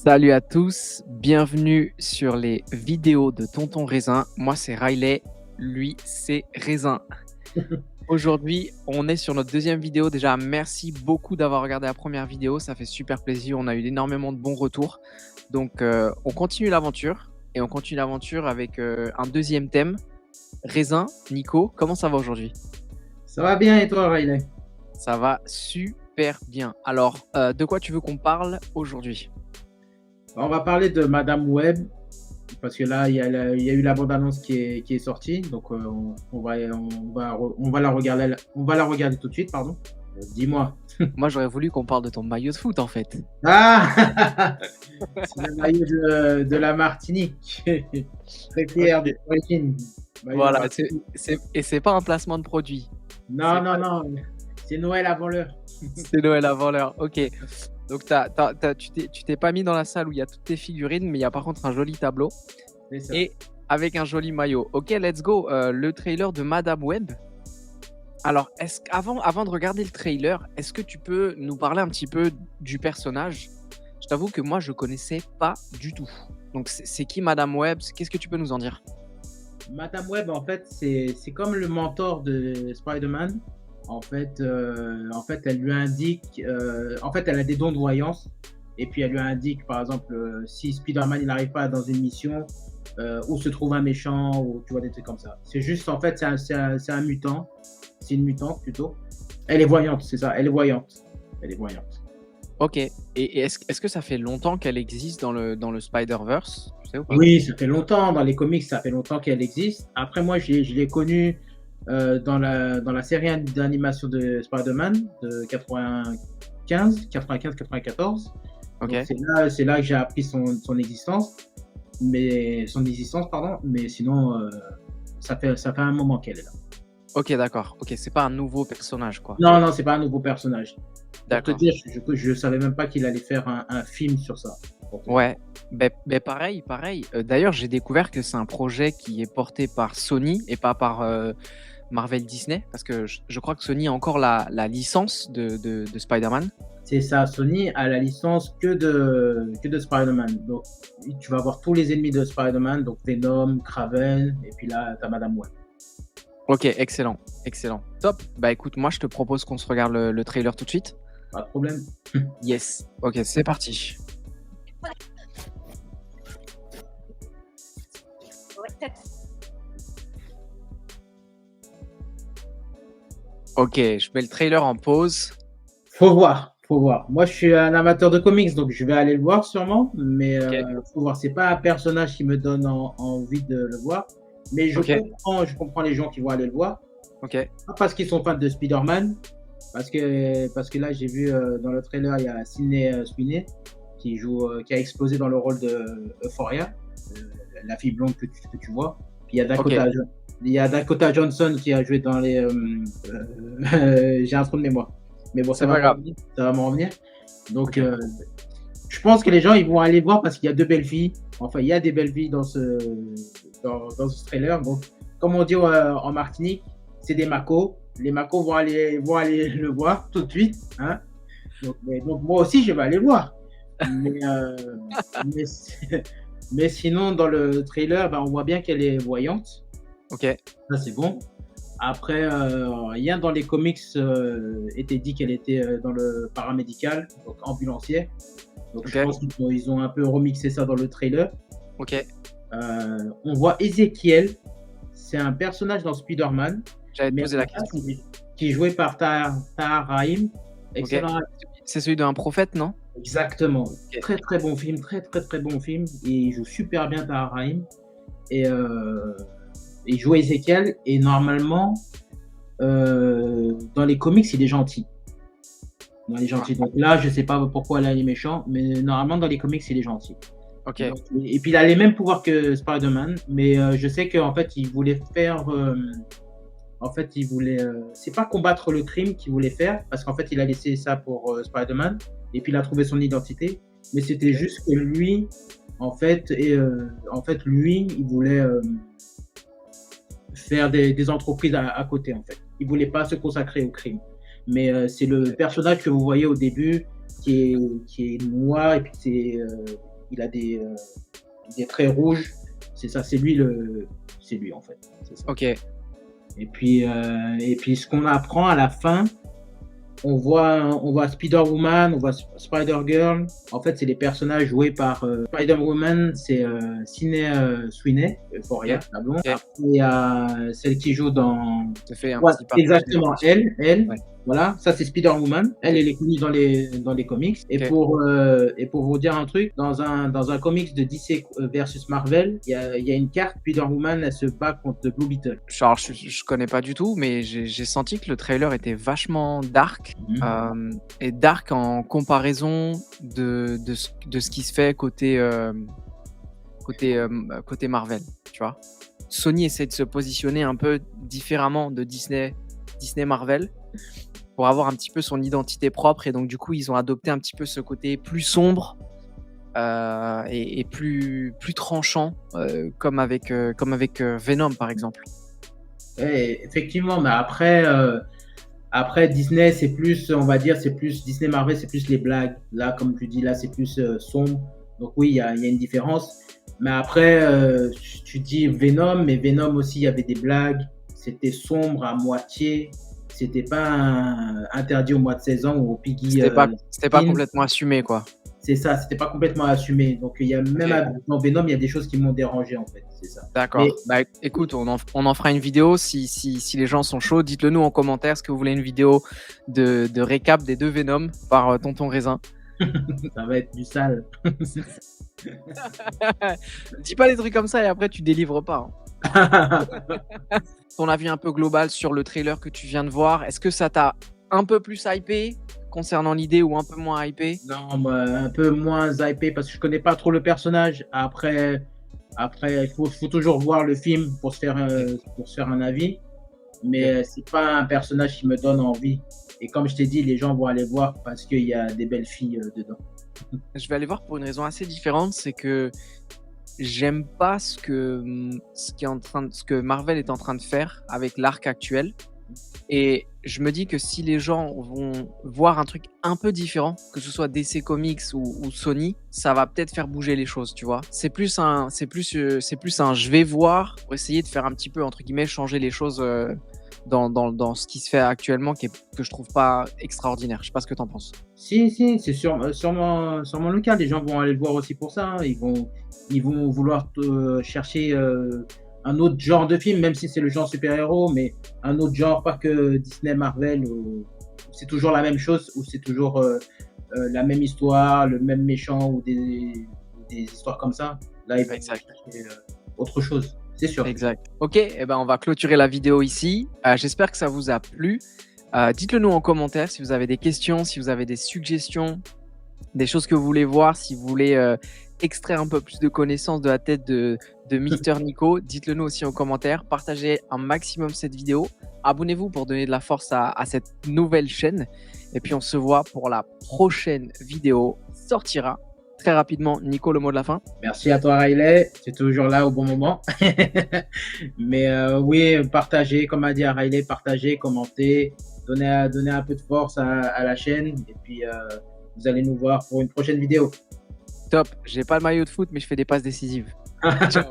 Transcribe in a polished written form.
Salut à tous, bienvenue sur les vidéos de Tonton Raisin. Moi c'est Riley, lui c'est Raisin. Aujourd'hui, on est sur notre deuxième vidéo. Déjà, merci beaucoup d'avoir regardé la première vidéo, ça fait super plaisir. On a eu énormément de bons retours. Donc, on continue l'aventure et on continue l'aventure avec un deuxième thème. Raisin, Nico, comment ça va aujourd'hui? Ça va bien et toi, Riley? Ça va super bien. Alors, de quoi tu veux qu'on parle aujourd'hui? On va parler de Madame Web, parce que là, il y a eu la bande-annonce qui est sortie. Donc, on va la regarder, tout de suite, pardon. Dis-moi. Moi, j'aurais voulu qu'on parle de ton maillot de foot en fait. Ah c'est le maillot de la Martinique. Très fier de l'origine. Maillot de la Voilà, Martinique. et c'est pas un placement de produit. Non, non, non. C'est Noël avant l'heure. C'est Noël avant l'heure. Ok. Donc, tu t'es pas mis dans la salle où il y a toutes tes figurines, mais il y a par contre un joli tableau C'est ça. et avec un joli maillot. Ok, let's go. Le trailer de Madame Web. Alors, avant de regarder le trailer, est-ce que tu peux nous parler un petit peu du personnage? Je t'avoue que moi, je connaissais pas du tout. Donc, c'est qui Madame Web? Qu'est-ce que tu peux nous en dire? Madame Web, en fait, c'est comme le mentor de Spider-Man. En fait, elle lui indique, en fait, elle a des dons de voyance. Et puis, elle lui indique, par exemple, si Spider-Man il n'arrive pas dans une mission, où se trouve un méchant, ou tu vois, des trucs comme ça. C'est juste, en fait, c'est un mutant. C'est une mutante plutôt. Elle est voyante, c'est ça. Elle est voyante. Elle est voyante. Ok. Et est-ce que ça fait longtemps qu'elle existe dans le Spider-Verse? Tu sais ou pas? Oui, ça fait longtemps. Dans les comics, ça fait longtemps qu'elle existe. Après, moi, je l'ai connue dans la série d'animation de Spider-Man de 95-94. Ok. Donc, c'est là que j'ai appris son existence. Son existence, pardon. Mais sinon, ça fait un moment qu'elle est là. Ok, d'accord. Ok, c'est pas un nouveau personnage, quoi. Non, non, c'est pas un nouveau personnage. Pour te D'accord. dire, je savais même pas qu'il allait faire un film sur ça. Pour te dire. Ouais. Ben pareil, pareil. D'ailleurs, j'ai découvert que c'est un projet qui est porté par Sony et pas par Marvel Disney, parce que je crois que Sony a encore la licence de Spider-Man. C'est ça, Sony a la licence que de Spider-Man. Donc, tu vas voir tous les ennemis de Spider-Man, donc Venom, Kraven, et puis là, t'as Madame Web. Ok, excellent, excellent. Top. Bah écoute, moi je te propose qu'on se regarde le trailer tout de suite. Pas de problème. Yes. Ok, c'est parti. Ok, je mets le trailer en pause. Faut voir, faut voir. Moi, je suis un amateur de comics, donc je vais aller le voir sûrement, mais Ok. faut voir. C'est pas un personnage qui me donne envie de le voir, mais Ok. je comprends les gens qui vont aller le voir. Ok. Pas parce qu'ils sont fans de Spider-Man, parce que là, j'ai vu dans le trailer, il y a Sydney Sweeney qui a explosé dans le rôle de Euphoria, euh, la fille blonde que tu vois. Puis il y a Dakota Johnson qui a joué dans les. J'ai un trou de mémoire. Mais bon, C'est pas grave. ça va m'en revenir. Donc, Ok. je pense que les gens ils vont aller voir parce qu'il y a deux belles filles. Enfin, il y a des belles filles dans ce trailer. Donc, comme on dit en Martinique, c'est des macos. Les macos vont aller le voir tout de suite. Hein. Donc, moi aussi, je vais aller le voir. Mais, mais, mais sinon, dans le trailer, ben, on voit bien qu'elle est voyante. Ok. Ça, c'est bon. Après, rien dans les comics était dit qu'elle était dans le paramédical, donc ambulancière. Donc, Ok. je pense qu'ils ont un peu remixé ça dans le trailer. Ok. On voit Ezekiel. C'est un personnage dans Spider-Man, J'allais te mais poser la question. qui est joué par Tahar Rahim. Ok. Excellent. C'est celui d'un prophète, non? Exactement. Ok. Très très bon film, très très très bon film. Et il joue super bien Tahar Rahim. Et il joue Ezekiel. Et normalement, dans les comics, il est gentil. Dans les gentils. Donc là, je sais pas pourquoi là il est méchant, mais normalement dans les comics, il est gentil. Ok. Donc, et puis il a les mêmes pouvoirs que Spider-Man, mais je sais qu'en fait il voulait faire, en fait il voulait, c'est pas combattre le crime qu'il voulait faire, parce qu'en fait il a laissé ça pour Spider-Man, et puis il a trouvé son identité, mais c'était juste que lui, en fait, lui, il voulait faire des entreprises à côté, en fait. Il voulait pas se consacrer au crime. Mais c'est le personnage que vous voyez au début qui est noir et puis il a des traits rouges. C'est ça, c'est lui en fait. C'est ça. Ok. Et puis ce qu'on apprend à la fin, on voit Spider-Woman, on voit Spider-Girl. En fait, c'est les personnages joués par Spider-Woman, c'est Sydney Sweeney, Euphoria, Ok. la blonde. Ok. Après, il y a celle qui joue dans. Ça fait un Ouais, petit partage exactement, d'informations. elle. Ouais. Voilà, ça c'est Spider-Woman. Elle est connue dans les comics. Ok. Et pour vous dire un truc, dans un comics de DC versus Marvel, il y a une carte, Spider-Woman, elle se bat contre Blue Beetle. Alors, je connais pas du tout, mais j'ai senti que le trailer était vachement dark. Et dark en comparaison de ce qui se fait côté Marvel, tu vois. Sony essaie de se positionner un peu différemment de Disney Marvel pour avoir un petit peu son identité propre, et donc du coup ils ont adopté un petit peu ce côté plus sombre et plus tranchant, comme avec Venom par exemple. Ouais, effectivement, mais après Disney, c'est plus, on va dire, c'est plus Disney Marvel, c'est plus les blagues. Là, comme tu dis, là, c'est plus sombre. Donc oui, il y a une différence. Mais après, tu dis Venom, mais Venom aussi, il y avait des blagues. C'était sombre à moitié. C'était pas interdit au moins de 16 ans ou au Piggy. C'était pas 13. complètement assumé, quoi. C'est ça, c'était pas complètement assumé. Donc il y a même Ok. dans Venom, il y a des choses qui m'ont dérangé en fait. C'est ça. D'accord. Mais Bah écoute, on en fera une vidéo si les gens sont chauds. Dites-le nous en commentaire. Est-ce que vous voulez une vidéo de récap des deux Venom par Tonton Raisin? ça va être du sale. Dis pas des trucs comme ça et après tu délivres pas, hein. Ton avis un peu global sur le trailer que tu viens de voir, est-ce que ça t'a un peu plus hypé concernant l'idée ou un peu moins hypé? Non, moi, un peu moins hypé parce que je connais pas trop le personnage. Après, il faut toujours voir le film pour se faire un avis. Mais c'est pas un personnage qui me donne envie. Et comme je t'ai dit, les gens vont aller voir parce qu'il y a des belles filles dedans. Je vais aller voir pour une raison assez différente, c'est que j'aime pas ce que Marvel est en train de faire avec l'arc actuel. Et je me dis que si les gens vont voir un truc un peu différent, que ce soit DC Comics ou Sony, ça va peut-être faire bouger les choses, tu vois. C'est plus un je vais voir pour essayer de faire un petit peu, entre guillemets, changer les choses dans ce qui se fait actuellement, que je trouve pas extraordinaire. Je sais pas ce que t'en penses. Si, c'est sûrement le cas. Les gens vont aller le voir aussi pour ça, hein. Ils vont vouloir chercher un autre genre de film, même si c'est le genre super-héros, mais un autre genre, pas que Disney, Marvel, où c'est toujours la même chose, où c'est toujours la même histoire, le même méchant ou des histoires comme ça. Là, ils vont Exact. chercher autre chose, c'est sûr. Exact. Ok, eh ben on va clôturer la vidéo ici. J'espère que ça vous a plu. Dites-le nous en commentaire si vous avez des questions, si vous avez des suggestions, des choses que vous voulez voir, si vous voulez extraire un peu plus de connaissances de la tête de Mister Nico. Dites-le nous aussi en commentaire. Partagez un maximum cette vidéo. Abonnez-vous pour donner de la force à cette nouvelle chaîne. Et puis on se voit pour la prochaine vidéo. Sortira très rapidement. Nico, le mot de la fin. Merci à toi, Riley. Tu es toujours là au bon moment. Mais oui, partagez, comme a dit Riley, partagez, commentez, donnez un peu de force à la chaîne. Et puis, vous allez nous voir pour une prochaine vidéo. Top. J'ai pas le maillot de foot, mais je fais des passes décisives. Ciao.